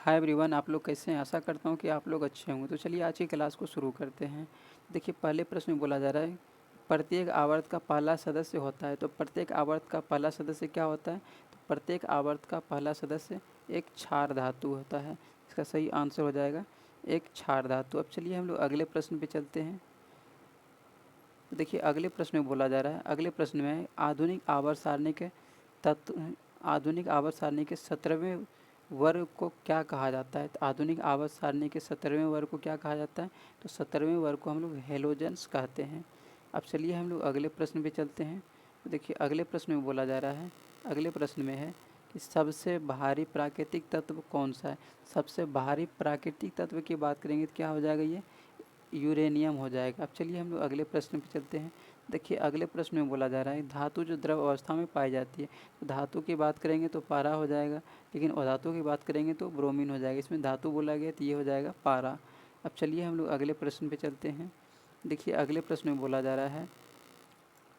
Hi everyone, आप लोग कैसे हैं? आशा करता हूँ कि आप लोग अच्छे होंगे। तो चलिए आज की क्लास को शुरू करते हैं। देखिए पहले प्रश्न में बोला जा रहा है प्रत्येक आवर्त का पहला सदस्य होता है। तो प्रत्येक आवर्त का पहला सदस्य क्या होता है? तो प्रत्येक आवर्त का पहला सदस्य एक क्षार धातु होता है। इसका सही आंसर हो जाएगा एक क्षार धातु। अब चलिए हम लोग अगले प्रश्न पे चलते हैं। तो देखिए अगले प्रश्न में बोला जा रहा है, अगले प्रश्न में है आधुनिक आवर्त सारणी के तत्व आधुनिक आवर्त सारणी के 17वें वर्ग को क्या कहा जाता है? तो आधुनिक आवर्त सारणी के 17वें वर्ग को क्या कहा जाता है? तो 17वें वर्ग को हम लोग हेलोजेंस कहते हैं। अब चलिए हम लोग अगले प्रश्न पे चलते हैं। तो देखिए अगले प्रश्न में बोला जा रहा है, अगले प्रश्न में है कि सबसे भारी प्राकृतिक तत्व कौन सा है? सबसे भारी प्राकृतिक तत्व की बात करेंगे तो क्या हो जाएगा? ये यूरेनियम हो जाएगा। अब चलिए हम लोग अगले प्रश्न पे चलते हैं। देखिए अगले प्रश्न में बोला जा रहा है धातु जो द्रव अवस्था में पाई जाती है। तो धातु की बात करेंगे तो पारा हो जाएगा, लेकिन अधातु की बात करेंगे तो ब्रोमीन हो जाएगा। इसमें धातु बोला गया तो ये हो जाएगा पारा। अब चलिए हम लोग अगले प्रश्न पे चलते हैं। देखिए अगले प्रश्न में बोला जा रहा है,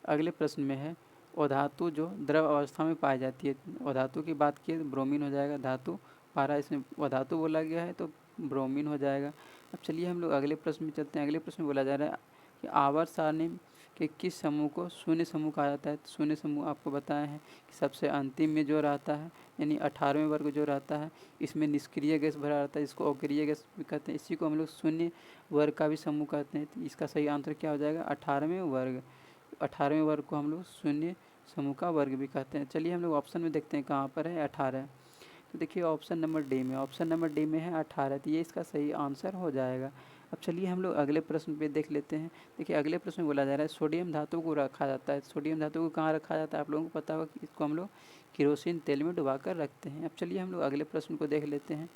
अगले प्रश्न में है अधातु जो द्रव अवस्था में पाई जाती है। अधातु की बात की तो ब्रोमीन हो जाएगा, धातु पारा, इसमें अधातु बोला गया है तो ब्रोमीन हो जाएगा। अब चलिए हम लोग अगले प्रश्न में चलते हैं। अगले प्रश्न में बोला जा रहा है कि आवर्त सारणी के किस समूह को शून्य समूह कहा जाता है? तो शून्य समूह आपको बताया है कि सबसे अंतिम में जो रहता है, यानी 18वें वर्ग जो रहता है, इसमें निष्क्रिय गैस भरा रहता है, इसको अक्रिय गैस भी कहते हैं। इसी को हम लोग शून्य वर्ग का भी समूह कहते हैं। तो इसका सही आंसर क्या हो जाएगा? 18वें वर्ग। 18वें वर्ग को हम लोग शून्य समूह का वर्ग भी कहते हैं। चलिए हम लोग ऑप्शन में देखते हैं कहाँ पर है 18। तो देखिए ऑप्शन नंबर डी में, ऑप्शन नंबर डी में है 18, तो ये इसका सही आंसर हो जाएगा। अब चलिए हम लोग अगले प्रश्न पे देख लेते हैं। देखिए अगले प्रश्न में बोला जा रहा है सोडियम धातु को रखा जाता है। सोडियम धातु को कहाँ रखा जाता है? आप लोगों को पता होगा कि इसको हम लोग केरोसिन तेल में डुबा कर रखते हैं। अब चलिए हम लोग अगले प्रश्न को देख लेते हैं।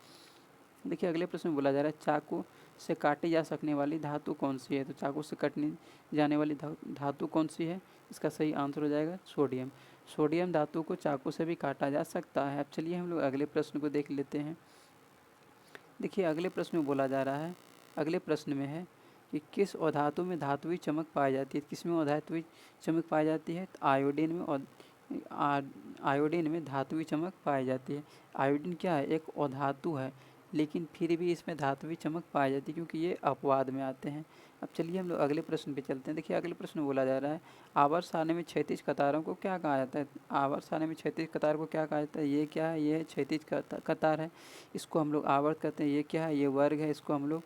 देखिए अगले प्रश्न में बोला जा रहा है चाकू से काटी जा सकने वाली धातु कौन सी है? तो चाकू से कटनी जाने वाली धातु कौन सी है? इसका सही आंसर हो जाएगा सोडियम। सोडियम धातु को चाकू से भी काटा जा सकता है। अब चलिए हम लोग अगले प्रश्न को देख लेते हैं। देखिए अगले प्रश्न में बोला जा रहा है, अगले प्रश्न में है कि किस अधातु में धातुई चमक पाई जाती है? किसमें अधातुई चमक पाई जाती है? तो आयोडीन में। और आयोडीन में धातुई चमक पाई जाती है। आयोडीन क्या है? एक अधातु है, लेकिन फिर भी इसमें धातुई चमक पाई जाती है क्योंकि ये अपवाद में आते हैं। अब चलिए हम लोग अगले प्रश्न पे चलते हैं। देखिए अगले प्रश्न में बोला जा रहा है आवर्त सारणी में क्षैतिज कतारों को क्या कहा जाता है? आवर्त सारणी में क्षैतिज कतार को क्या कहा जाता है? ये क्या है? ये क्षैतिज कतार है, इसको हम लोग आवर्त कहते हैं। ये क्या है? ये वर्ग है, इसको हम लोग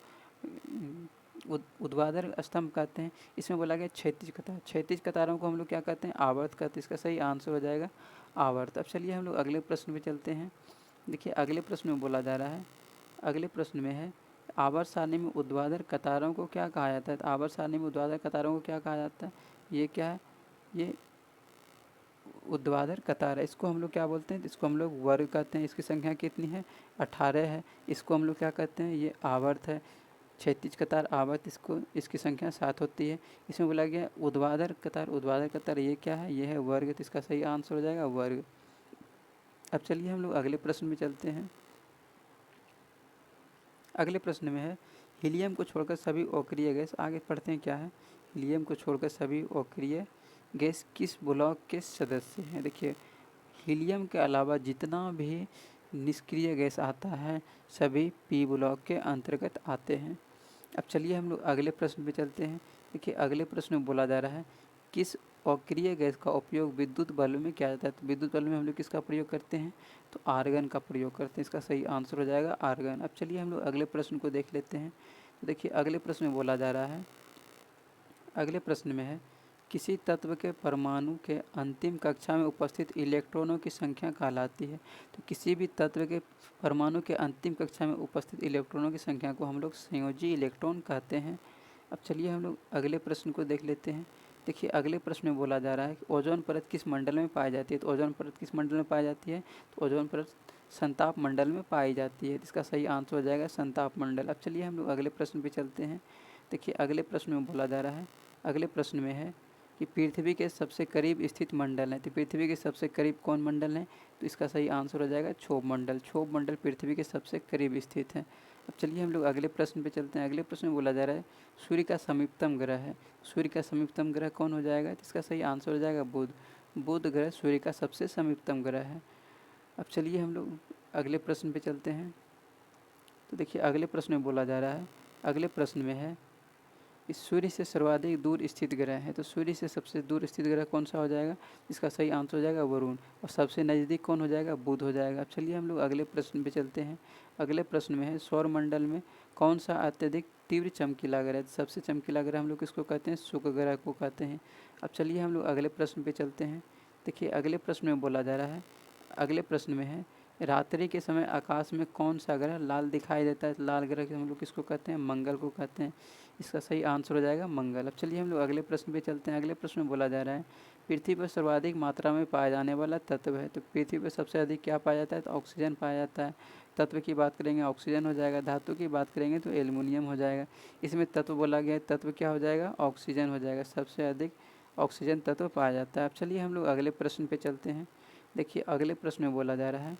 ऊर्ध्वाधर स्तंभ कहते हैं। इसमें बोला गया क्षैतिज कतार, क्षैतिज कतारों को हम लोग क्या कहते हैं? आवर्त कहते हैं। इसका सही आंसर हो जाएगा आवर्त। अब चलिए हम लोग अगले प्रश्न पे चलते हैं। देखिए अगले प्रश्न में बोला जा रहा है, अगले प्रश्न में है आवर्त सारणी में ऊर्ध्वाधर कतारों को क्या कहा जाता है? तो आवर्त सारणी में ऊर्ध्वाधर कतारों को क्या कहा जाता है? ये क्या है? ये ऊर्ध्वाधर कतार है, इसको हम लोग क्या बोलते हैं? इसको हम लोग वर्ग कहते हैं। इसकी संख्या कितनी है? 18 है। इसको हम लोग क्या कहते हैं? ये आवर्त है। क्षैतिज कतार आवर्त, इसको इसकी संख्या 7 होती है। इसमें बोला गया ऊर्ध्वाधर कतार, ऊर्ध्वाधर कतार ये क्या है? ये है वर्ग। तो इसका सही आंसर हो जाएगा वर्ग। अब चलिए हम लोग अगले प्रश्न में चलते हैं। अगले प्रश्न में है हीलियम को छोड़कर सभी अक्रिय गैस, आगे पढ़ते हैं क्या है। हीलियम को छोड़कर सभी अक्रिय गैस किस ब्लॉक के सदस्य हैं? देखिए हीलियम के अलावा जितना भी निष्क्रिय गैस आता है सभी पी ब्लॉक के अंतर्गत आते हैं। अब चलिए हम लोग अगले प्रश्न पे चलते हैं। देखिए अगले प्रश्न में बोला जा रहा है किस अक्रिय गैस का उपयोग विद्युत बल्ब में किया जाता है? तो विद्युत बल्ब में हम लोग किसका प्रयोग करते हैं? तो आर्गन का प्रयोग करते हैं। इसका सही आंसर हो जाएगा आर्गन। अब चलिए हम लोग अगले प्रश्न को देख लेते हैं। तो देखिए अगले प्रश्न में बोला जा रहा है, अगले प्रश्न में है किसी तत्व के परमाणु के अंतिम कक्षा में उपस्थित इलेक्ट्रॉनों की संख्या कहलाती है? तो किसी भी तत्व के परमाणु के अंतिम कक्षा में उपस्थित इलेक्ट्रॉनों की संख्या को हम लोग संयोजी इलेक्ट्रॉन कहते हैं। अब चलिए हम लोग अगले प्रश्न को देख लेते हैं। देखिए अगले प्रश्न में बोला जा रहा है कि ओजोन परत किस मंडल में पाई जाती है? तो ओजोन परत किस मंडल में पाई जाती है? तो ओजोन परत संताप मंडल में पाई जाती है। इसका सही आंसर हो जाएगा संताप मंडल। अब चलिए हम लोग अगले प्रश्न पे चलते हैं। देखिए अगले प्रश्न में बोला जा रहा है, अगले प्रश्न में है कि पृथ्वी के सबसे करीब स्थित मंडल है। तो पृथ्वी के सबसे करीब कौन मंडल है? तो इसका सही आंसर हो जाएगा क्षोभ मंडल। क्षोभ मंडल पृथ्वी के सबसे करीब स्थित है। अब चलिए हम लोग अगले प्रश्न पे चलते हैं। अगले प्रश्न में बोला जा रहा है सूर्य का समीपतम ग्रह है। सूर्य का समीपतम ग्रह कौन हो जाएगा? तो इसका सही आंसर हो जाएगा बुध। बुध ग्रह सूर्य का सबसे समीपतम ग्रह है। अब चलिए हम लोग अगले प्रश्न पे चलते हैं। तो देखिए अगले प्रश्न में बोला जा रहा है, अगले प्रश्न में है इस सूर्य से सर्वाधिक दूर स्थित ग्रह है। तो सूर्य से सबसे दूर स्थित ग्रह कौन सा हो जाएगा? इसका सही आंसर हो जाएगा वरुण। और सबसे नज़दीक कौन हो जाएगा? बुध हो जाएगा। अब चलिए हम लोग अगले प्रश्न पे चलते हैं। अगले प्रश्न में है सौर मंडल में कौन सा अत्यधिक तीव्र चमकीला ग्रह है? सबसे चमकीला ग्रह हम लोग किसको कहते हैं? शुक्र ग्रह को कहते हैं। अब चलिए हम लोग अगले प्रश्न पे चलते हैं। देखिए अगले प्रश्न में बोला जा रहा है, अगले प्रश्न में है रात्रि के समय आकाश में कौन सा ग्रह लाल दिखाई देता है? लाल ग्रह के हम लोग किसको कहते हैं? मंगल को कहते हैं। इसका सही आंसर हो जाएगा मंगल। अब चलिए हम लोग अगले प्रश्न पे चलते हैं। अगले प्रश्न में बोला जा रहा है पृथ्वी पर सर्वाधिक मात्रा में पाया जाने वाला तत्व है। तो पृथ्वी पर सबसे अधिक क्या पाया जाता है? तो ऑक्सीजन पाया जाता है। तत्व की बात करेंगे ऑक्सीजन हो जाएगा, धातु की बात करेंगे तो एल्युमिनियम हो जाएगा। इसमें तत्व बोला गया है, तत्व क्या हो जाएगा? ऑक्सीजन हो जाएगा। सबसे अधिक ऑक्सीजन तत्व पाया जाता है। अब चलिए हम लोग अगले प्रश्न पे चलते हैं। देखिए अगले प्रश्न में बोला जा रहा है,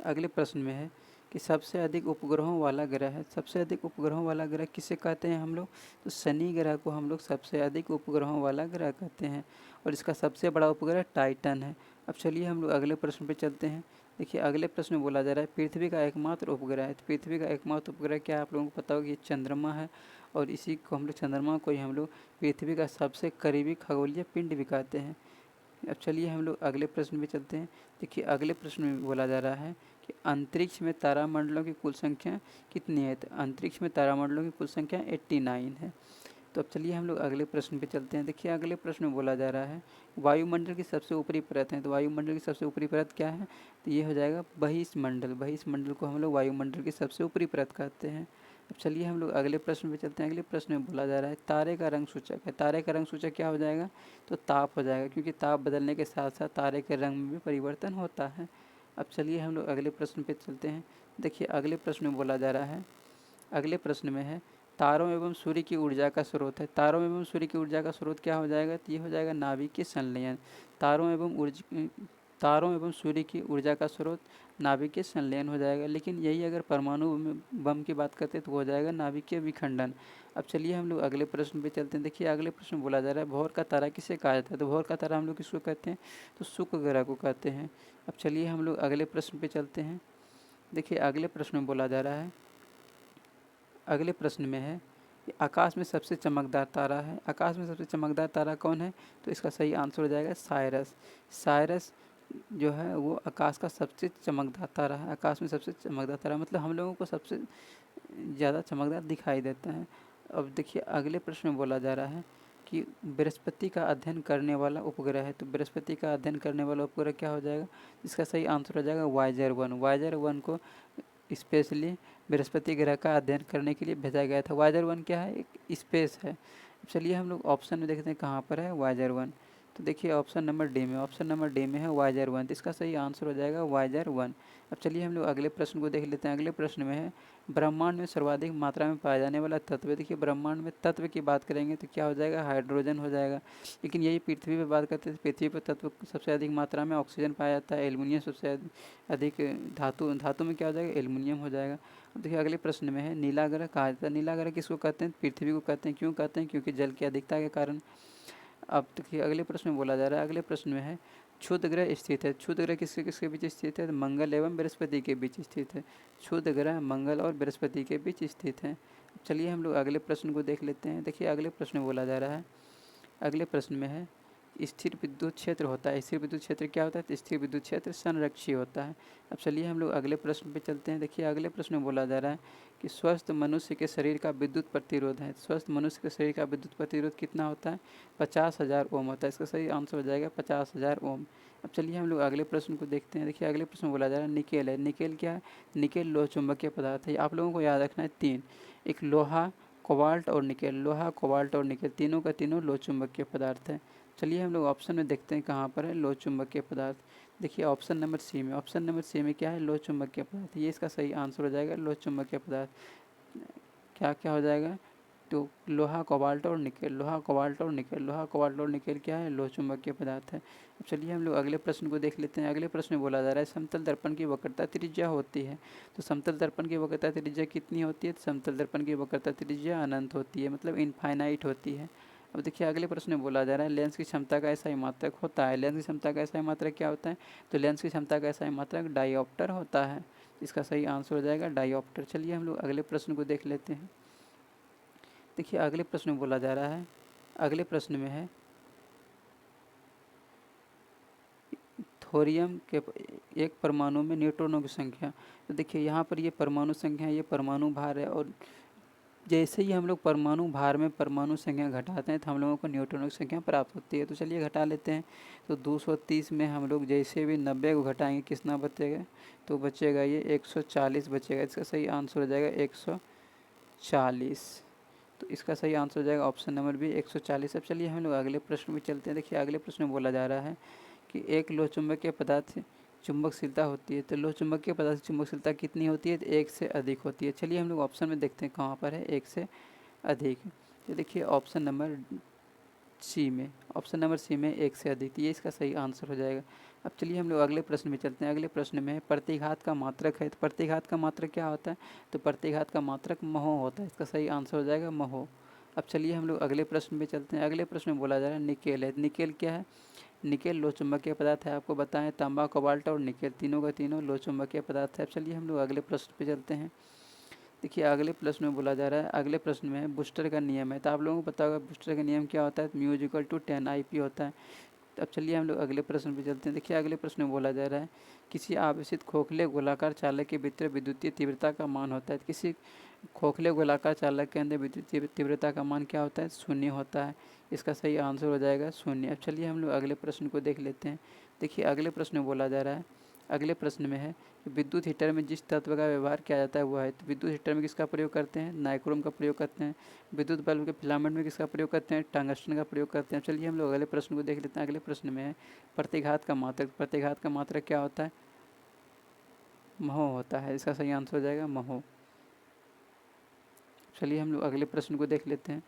अगले प्रश्न में है कि सबसे अधिक उपग्रहों वाला ग्रह है। सबसे अधिक उपग्रहों वाला ग्रह किसे कहते हैं हम लोग? तो शनि ग्रह को हम लोग सबसे अधिक उपग्रहों वाला ग्रह कहते हैं। और इसका सबसे बड़ा उपग्रह टाइटन है। अब चलिए हम लोग अगले प्रश्न पे चलते हैं। देखिए अगले प्रश्न में बोला जा रहा है पृथ्वी का एकमात्र उपग्रह है। तो पृथ्वी का एकमात्र उपग्रह क्या है? आप लोगों को पता होगा, ये चंद्रमा है। और इसी को हम लोग चंद्रमा को ही हम लोग पृथ्वी का सबसे करीबी खगोलीय पिंड भी कहते हैं। अब चलिए हम लोग अगले प्रश्न में चलते हैं। देखिए अगले प्रश्न में बोला जा रहा है कि अंतरिक्ष में तारामंडलों की कुल संख्या कितनी है? तो अंतरिक्ष में तारामंडलों की कुल संख्या 89 है। तो अब चलिए हम लोग अगले प्रश्न पे चलते हैं। देखिए अगले प्रश्न में बोला जा रहा है वायुमंडल की सबसे ऊपरी परत है। तो वायुमंडल की सबसे ऊपरी परत क्या है? तो ये हो जाएगा बहिष्मंडल। बहिष्मंडल को हम लोग वायुमंडल की सबसे ऊपरी परत कहते हैं। अब चलिए हम लोग अगले प्रश्न पे चलते हैं। अगले प्रश्न में बोला जा रहा है तारे का रंग सूचक है। तारे का रंग सूचक क्या हो जाएगा? तो ताप हो जाएगा, क्योंकि ताप बदलने के साथ साथ तारे के रंग में भी परिवर्तन होता है। अब चलिए हम लोग अगले प्रश्न पे चलते हैं। देखिए अगले प्रश्न में बोला जा रहा है, अगले प्रश्न में है तारों एवं सूर्य की ऊर्जा का स्रोत है। तारों एवं सूर्य की ऊर्जा का स्रोत क्या हो जाएगा? तो ये हो जाएगा नाभिकीय संलयन। तारों एवं सूर्य की ऊर्जा का स्रोत नाभिकीय संलयन हो जाएगा। लेकिन यही अगर परमाणु बम की बात करते हैं तो हो जाएगा नाभिकीय विखंडन। अब चलिए हम लोग अगले प्रश्न पे चलते हैं। देखिए अगले प्रश्न बोला जा रहा है भौर का तारा किसे कहा जाता है? तो भौर का तारा हम लोग किसको कहते हैं? तो शुक्र ग्रह को कहते हैं। अब चलिए हम लोग अगले प्रश्न पे चलते हैं। देखिए अगले प्रश्न में बोला जा रहा है, अगले प्रश्न में है कि आकाश में सबसे चमकदार तारा है। आकाश में सबसे चमकदार तारा कौन है? तो इसका सही आंसर हो जाएगा साइरस। साइरस जो है वो आकाश का सबसे चमकदार तारा है। आकाश में सबसे चमकदार तारा मतलब हम लोगों को सबसे ज़्यादा चमकदार दिखाई देता है। अब देखिए अगले प्रश्न में बोला जा रहा है कि बृहस्पति का अध्ययन करने वाला उपग्रह है। तो बृहस्पति का अध्ययन करने वाला उपग्रह क्या हो जाएगा? इसका सही आंसर हो जाएगा वायेजर 1। वायेजर 1 को स्पेशली बृहस्पति ग्रह का अध्ययन करने के लिए भेजा गया था। वायेजर 1 क्या है? एक स्पेस है। चलिए हम लोग ऑप्शन में देखते हैं कहाँ पर है वायेजर 1। तो देखिए ऑप्शन नंबर डी में, ऑप्शन नंबर डी में है वायेजर 1। तो इसका सही आंसर हो जाएगा वायेजर 1। अब चलिए हम लोग अगले प्रश्न को देख लेते हैं। अगले प्रश्न में है ब्रह्मांड में सर्वाधिक मात्रा में पाया जाने वाला तत्व। देखिए ब्रह्मांड में तत्व की बात करेंगे तो क्या हो जाएगा? हाइड्रोजन हो जाएगा। लेकिन यही पृथ्वी पर बात करते हैं, पृथ्वी पर तत्व सबसे अधिक मात्रा में ऑक्सीजन पाया जाता है। एल्युमिनियम सबसे अधिक, धातु में क्या हो जाएगा? एल्युमिनियम हो जाएगा। अब देखिए अगले प्रश्न में है नीला ग्रह कहा जाता है। नीला ग्रह किसको कहते हैं? पृथ्वी को कहते हैं। क्यों कहते हैं? क्योंकि जल की अधिकता के कारण। अब देखिए अगले प्रश्न में बोला जा रहा है, अगले प्रश्न में है क्षुद्र ग्रह स्थित है। क्षुद्र ग्रह किसके किसके बीच स्थित है? मंगल एवं बृहस्पति के बीच स्थित है। क्षुद्र ग्रह मंगल और बृहस्पति के बीच स्थित है। चलिए हम लोग अगले प्रश्न को देख लेते हैं। देखिए अगले प्रश्न में बोला जा रहा है, अगले प्रश्न में है स्थिर विद्युत क्षेत्र होता है। स्थिर विद्युत क्षेत्र क्या होता है? तो स्थिर विद्युत क्षेत्र संरक्षी होता है। अब चलिए हम लोग अगले प्रश्न पे चलते हैं। देखिए अगले प्रश्न में बोला जा रहा है कि स्वस्थ मनुष्य के शरीर का विद्युत प्रतिरोध है। स्वस्थ मनुष्य के शरीर का विद्युत प्रतिरोध कितना होता है? 50,000 ओम होता है। इसका सही आंसर हो जाएगा 50,000 ओम। अब चलिए हम लोग अगले प्रश्न को देखते हैं। देखिए अगले प्रश्न में बोला जा रहा है निकेल है। निकेल क्या है? निकेल लोह चुंबकीय पदार्थ है। आप लोगों को याद रखना है 3, एक लोहा, कोबाल्ट और निकेल। लोहा, कोबाल्ट और निकेल तीनों का तीनों लोह चुंबकीय पदार्थ है। चलिए हम लोग ऑप्शन में देखते हैं कहाँ पर है लोह चुंबकीय पदार्थ। देखिए ऑप्शन नंबर सी में, ऑप्शन नंबर सी में क्या है? लोह चुंबकीय पदार्थ। ये इसका सही आंसर हो जाएगा लोह चुंबकीय पदार्थ। क्या क्या हो जाएगा? तो लोहा, कोबाल्ट और निकेल। लोहा, कोबाल्ट और निकेल। लोहा, कोबाल्ट और निकेल क्या है? लोह चुंबकीय पदार्थ है। अब चलिए हम लोग अगले प्रश्न को देख लेते हैं। अगले प्रश्न में बोला जा रहा है समतल दर्पण की वक्रता त्रिज्या होती है। तो समतल दर्पण की वक्रता त्रिज्या कितनी होती है? तो समतल दर्पण की वक्रता त्रिज्या अनंत होती है, मतलब इनफाइनाइट होती है। अब देखिए अगले प्रश्न में बोला जा रहा है लेंस की क्षमता का ऐसा ही मात्रक होता है। लेंस की क्षमता का ऐसा ही मात्रक क्या होता है? तो लेंस की क्षमता का ऐसा ही मात्रक डायोप्टर होता है। इसका सही आंसर हो जाएगा डायोप्टर। चलिए हम लोग अगले प्रश्न को देख लेते हैं। देखिए अगले प्रश्न में बोला जा रहा है, अगले प्रश्न में है थोरियम के एक परमाणु में न्यूट्रॉनों की संख्या। तो देखिए यहाँ पर ये परमाणु संख्या है, ये परमाणु भार है, और जैसे ही हम लोग परमाणु भार में परमाणु संख्या घटाते हैं तो हम लोगों को न्यूट्रॉनों की संख्या प्राप्त होती है। तो चलिए घटा लेते हैं। तो 230 में हम लोग जैसे भी 90 को घटाएंगे कितना बचेगा, तो बचेगा ये 140 बचेगा। इसका सही आंसर हो जाएगा 140। तो इसका सही आंसर हो जाएगा ऑप्शन नंबर बी 140। अब चलिए हम लोग अगले प्रश्न में चलते हैं। देखिए अगले प्रश्न में बोला जा रहा है कि एक लोह चुंबकीय पदार्थ चुंबकशीलता होती है, तो लोह चुंबकीय पदार्थ की चुंबकशीलता कितनी होती है, तो 1 से अधिक होती है। चलिए हम लोग ऑप्शन में देखते हैं कहाँ पर है 1 से अधिक। तो देखिए ऑप्शन नंबर सी में, ऑप्शन नंबर सी में 1 से अधिक, ये इसका सही आंसर हो जाएगा। अब चलिए हम लोग अगले प्रश्न में चलते हैं। अगले प्रश्न में प्रतिघात का मात्रक है, तो प्रतिघात का मात्रक क्या होता है, तो प्रतिघात का मात्रक महो होता है। इसका सही आंसर हो जाएगा महो। अब चलिए हम लोग अगले प्रश्न में चलते हैं। अगले प्रश्न में बोला जा रहा है निकेल है। निकेल क्या है, निकेल लोह चुंबकीय पदार्थ है। आपको बताएं तांबा, कोबाल्ट और निकेल तीनों का तीनों लोह चुंबकीय पदार्थ है। अब चलिए हम लोग अगले प्रश्न पे चलते हैं। देखिए अगले प्रश्न में बोला जा रहा है, अगले प्रश्न में बूस्टर का नियम है। तो आप लोगों को पता होगा बूस्टर का नियम क्या होता है, म्यूजिकल टू 10 IP होता है। तो अब चलिए हम लोग अगले प्रश्न पे चलते हैं। देखिए अगले प्रश्न में बोला जा रहा है किसी आवेशित खोखले गोलाकार चालक के भीतर विद्युतीय तीव्रता का मान होता है। किसी खोखले गोलाकार चालक के अंदर विद्युतीय तीव्रता का मान क्या होता है, 0 होता है। इसका सही आंसर हो जाएगा 0। अब चलिए हम लोग अगले प्रश्न को देख लेते हैं। देखिए अगले प्रश्न में बोला जा रहा है, अगले प्रश्न में है कि विद्युत हीटर में जिस तत्व का व्यवहार किया जाता है वह है। तो विद्युत हीटर में किसका प्रयोग करते हैं, नाइक्रोम का प्रयोग करते हैं। विद्युत बल्ब के फिलामेंट में किसका प्रयोग करते हैं, टंगस्टन का प्रयोग करते हैं। चलिए हम लोग अगले प्रश्न को देख लेते हैं। अगले प्रश्न में है प्रतिघात का मात्रक। प्रतिघात का मात्रक क्या होता है, महो होता है। इसका सही आंसर हो जाएगा महो। चलिए हम लोग अगले प्रश्न को देख लेते हैं।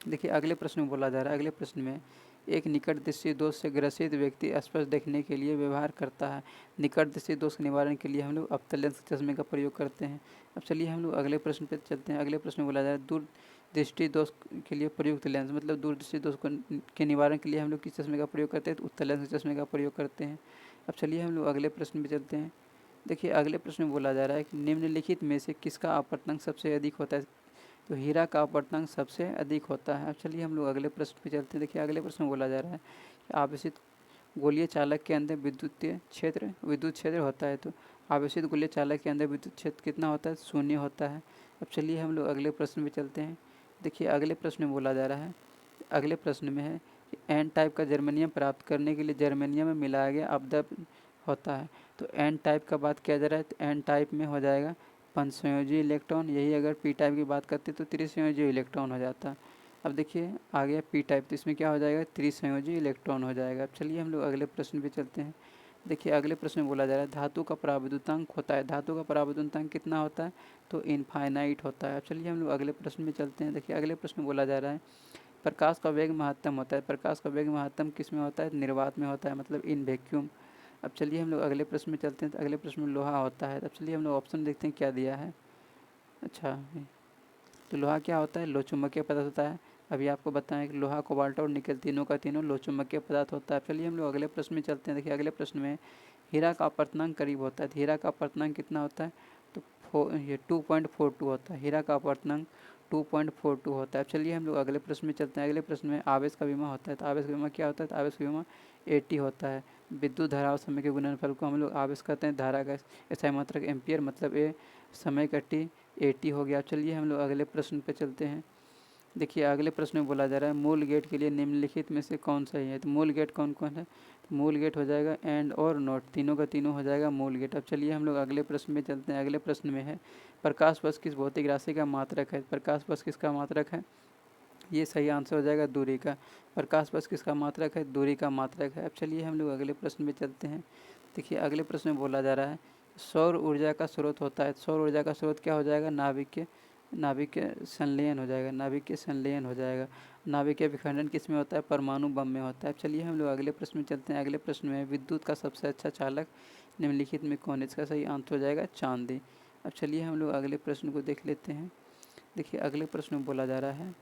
देखिए अगले प्रश्न में बोला जा रहा है, अगले प्रश्न में एक निकट दृष्टि दोष से ग्रसित व्यक्ति स्पष्ट देखने के लिए व्यवहार करता है। निकट दृष्टि दोष के निवारण के लिए हम लोग अवतल लेंस चश्मे का प्रयोग करते हैं। अब चलिए हम लोग अगले प्रश्न पे चलते हैं। अगले प्रश्न में बोला जा रहा है दूर दृष्टि दोष के लिए प्रयुक्त लेंस, मतलब दूर दृष्टि दोष के निवारण के लिए हम लोग किस चश्मे का प्रयोग करते हैं, तो उत्तल लेंस चश्मे का प्रयोग करते हैं। अब चलिए हम लोग अगले प्रश्न पे चलते हैं। देखिए अगले प्रश्न में बोला जा रहा है कि निम्नलिखित में से किसका अपवर्तनांक सबसे अधिक होता है, तो हीरा का अपवर्तनांक सबसे अधिक होता है। अब चलिए हम लोग अगले प्रश्न पे चलते हैं। देखिए अगले प्रश्न में बोला जा रहा है कि आवेशित गोलीय चालक के अंदर विद्युत क्षेत्र होता है। तो आवेशित गोलीय चालक के अंदर विद्युत क्षेत्र कितना होता है, 0 होता है। अब चलिए हम लोग अगले प्रश्न पे चलते हैं। देखिए अगले प्रश्न में बोला जा रहा है, अगले प्रश्न में है कि एन टाइप का जर्मेनियम प्राप्त करने के लिए जर्मेनियम में मिलाया गया अपद्रव होता है। तो एन टाइप का बात किया जा रहा है, तो एन टाइप में हो जाएगा पंचसंयोजी इलेक्ट्रॉन। यही अगर पी टाइप की बात करते तो त्रिसंयोजी इलेक्ट्रॉन हो जाता। अब देखिए आ गया पी टाइप, तो इसमें क्या हो जाएगा, त्रिसंयोजी इलेक्ट्रॉन हो जाएगा। अब चलिए हम लोग अगले प्रश्न पे चलते हैं। देखिए अगले प्रश्न में बोला जा रहा है धातु का पराविद्युतांक होता है। धातु का पराविद्युतांक कितना होता है, तो इनफाइनाइट होता है। अब चलिए हम लोग अगले प्रश्न में चलते हैं। देखिए अगले प्रश्न में बोला जा रहा है प्रकाश का वेग महत्तम होता है। प्रकाश का वेग महत्तम किस में होता है, निर्वात में होता है, मतलब इन वैक्यूम। अब चलिए हम लोग अगले प्रश्न में चलते हैं। तो अगले प्रश्न में लोहा होता है। अब चलिए हम लोग ऑप्शन देखते हैं क्या दिया है। अच्छा, तो लोहा क्या होता है, लोह चुंबकीय पदार्थ होता है। अभी आपको बताएं कि लोहा, कोबाल्ट और निकेल तीनों का तीनों लोह चुंबकीय पदार्थ होता है। चलिए हम लोग अगले प्रश्न में चलते हैं। देखिए अगले प्रश्न में हीरा का अपवर्तनांक करीब होता है। तो हीरा का अपवर्तनांक कितना होता है, तो ये 2.42 होता है। हीरा का अपवर्तनांक 2.42 होता है। चलिए हम लोग अगले प्रश्न में चलते हैं। अगले प्रश्न में आवेश का विमा होता है। तो आवेश का विमा क्या होता है, तो आवेश का विमा 80 होता है। विद्युत धारा और समय के गुणनफल को हम लोग आवेश कहते हैं। धारा का SI मात्रक एम्पियर, मतलब ए समय का T 80 हो गया। चलिए हम लोग अगले प्रश्न पे चलते हैं। देखिए अगले प्रश्न में बोला जा रहा है मूल गेट के लिए निम्नलिखित में से कौन सही है। तो मूल गेट कौन कौन है, तो मूल गेट हो जाएगा एंड और नॉट, तीनों का तीनों हो जाएगा मूल गेट। अब चलिए हम लोग अगले प्रश्न में चलते हैं। अगले प्रश्न में है प्रकाश वर्ष किस भौतिक राशि का मात्रक है। प्रकाश वर्ष किसका मात्रक है, ये सही आंसर हो जाएगा दूरी का। प्रकाश वर्ष किसका मात्रक है, दूरी का मात्रक है। अब चलिए हम लोग अगले प्रश्न में चलते हैं। देखिए अगले प्रश्न में बोला जा रहा है सौर ऊर्जा का स्रोत होता है। सौर ऊर्जा का स्रोत क्या हो जाएगा, नाभिक के संलयन हो जाएगा। नाभिक के संलयन हो जाएगा। नाभिक के विखंडन किस में होता है, परमाणु बम में होता है। चलिए हम लोग अगले प्रश्न में चलते हैं। अगले प्रश्न में विद्युत का सबसे अच्छा चालक निम्नलिखित में कौन है। इसका सही आंसर हो जाएगा चांदी। अब चलिए हम लोग अगले प्रश्न को देख लेते हैं। देखिए अगले प्रश्न में बोला जा रहा है,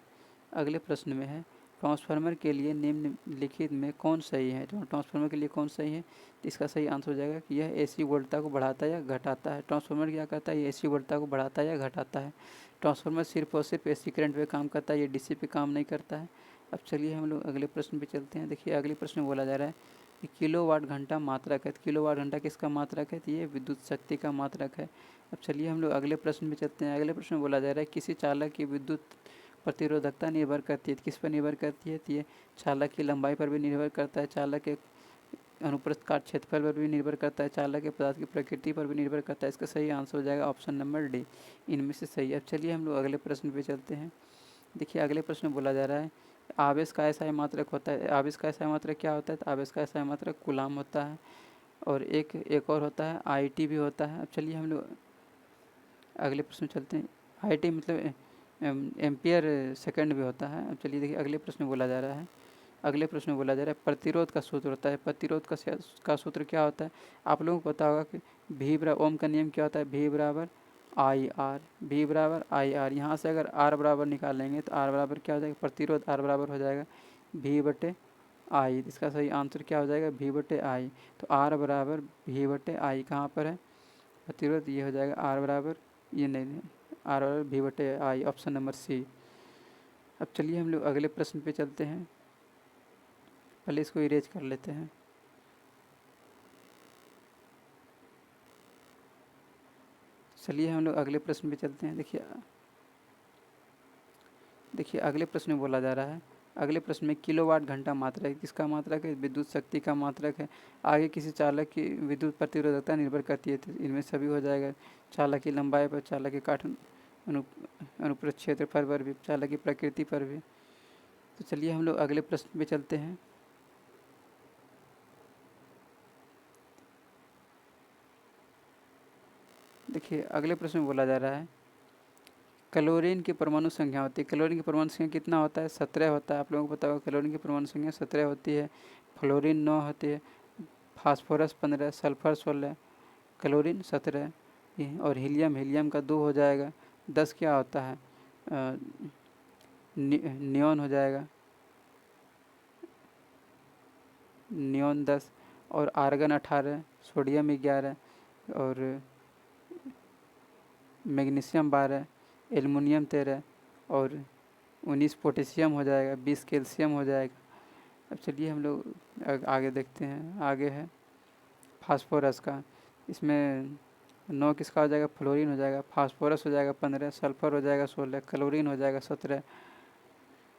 अगले प्रश्न में है ट्रांसफार्मर के लिए निम्नलिखित में कौन सही है? तो ट्रांसफार्मर के लिए कौन सही है? तो इसका सही आंसर हो जाएगा कि यह एसी वोल्टता को बढ़ाता है या घटाता है। ट्रांसफार्मर क्या करता है? ये एसी वोल्टता को बढ़ाता है या घटाता है। ट्रांसफार्मर सिर्फ और सिर्फ एसी करंट पे काम करता है, ये डीसी पे काम नहीं करता है। अब चलिए हम लोग अगले प्रश्न पे चलते हैं। देखिए अगले प्रश्न में बोला जा रहा है कि किलोवाट घंटा मात्रक है। किलोवाट घंटा किसका मात्रक है? तो ये विद्युत शक्ति का मात्रक है। अब चलिए हम लोग अगले प्रश्न में चलते हैं। अगले प्रश्न में बोला जा रहा है किसी चालक की विद्युत प्रतिरोधकता निर्भर करती है। किस पर निर्भर करती है? तो ये चालक की लंबाई पर भी निर्भर करता है, चालक के अनुप्रस्थ काट क्षेत्रफल पर भी निर्भर करता है, चालक के पदार्थ की प्रकृति पर भी निर्भर करता है। इसका सही आंसर हो जाएगा ऑप्शन नंबर डी, इनमें से सही। अब चलिए हम लोग अगले प्रश्न पे चलते हैं। देखिए अगले प्रश्न में बोला जा रहा है आवेश का ऐसा मात्रक होता है। आवेश का ऐसा मात्रक क्या होता है? तो आवेश का ऐसा मात्रक कूलाम होता है, और एक और होता है आईटी भी होता है। अब चलिए हम लोग अगले प्रश्न में चलते हैं। आईटी मतलब एम्पियर सेकंड भी होता है। अब चलिए देखिए अगले प्रश्न में बोला जा रहा है, अगले प्रश्न में बोला जा रहा है प्रतिरोध का सूत्र होता है। प्रतिरोध का सूत्र क्या होता है? आप लोगों को पता होगा कि भी बराबर, ओम का नियम क्या होता है? भी बराबर आई आर, भी बराबर आई आर। यहाँ से अगर आर बराबर निकालेंगे तो आर बराबर क्या हो जाएगा? प्रतिरोध आर बराबर हो जाएगा भी बटे आई। इसका सही आंसर क्या हो जाएगा? भी बटे आई। तो आर बराबर भी बटे आई कहाँ पर है? प्रतिरोध। ये हो जाएगा आर बराबर, ये नहीं, आर बराबर भी बटे आई, ऑप्शन नंबर सी। अब चलिए हम लोग अगले प्रश्न पे चलते हैं। पहले इसको इरेज कर लेते हैं। चलिए हम लोग अगले प्रश्न पे चलते हैं। देखिए अगले प्रश्न में बोला जा रहा है, अगले प्रश्न में किलोवाट घंटा मात्रक है। किसका मात्रक है? विद्युत शक्ति का मात्रक है। आगे किसी चालक की विद्युत प्रतिरोधकता निर्भर करती है, तो इनमें सभी हो जाएगा। चालक की लंबाई पर, चालक के काट अनुप्रस्थ क्षेत्रफल पर भी, चालक की प्रकृति पर भी। तो चलिए हम लोग अगले प्रश्न पे चलते हैं। देखिए अगले प्रश्न में बोला जा रहा है क्लोरीन की परमाणु संख्या होती है। क्लोरीन की परमाणु संख्या कितना होता है? 17 होता है। आप लोगों को पता होगा क्लोरीन की परमाणु संख्या 17 होती है। फ्लोरीन 9 होती है, फास्फोरस 15, सल्फर 16, क्लोरीन 17 और हीलियम का 2 हो जाएगा। 10 क्या होता है? नियॉन हो जाएगा, नियॉन 10, और आर्गन 18, सोडियम 11 और मैग्नीशियम 12, एल्युमिनियम 13 और 19 पोटेशियम हो जाएगा, 20 कैल्शियम हो जाएगा। अब चलिए हम लोग आगे देखते हैं। आगे है फास्फोरस का, इसमें 9 किसका हो जाएगा? फ्लोरीन हो जाएगा, फास्फोरस हो जाएगा 15, सल्फर हो जाएगा 16, क्लोरीन हो जाएगा 17।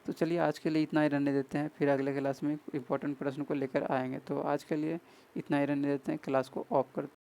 तो चलिए आज के लिए इतना ही रहने देते हैं, फिर अगले क्लास में इम्पोर्टेंट प्रश्न को लेकर आएंगे। तो आज के लिए इतना ही रहने देते हैं, क्लास को ऑफ करते हैं।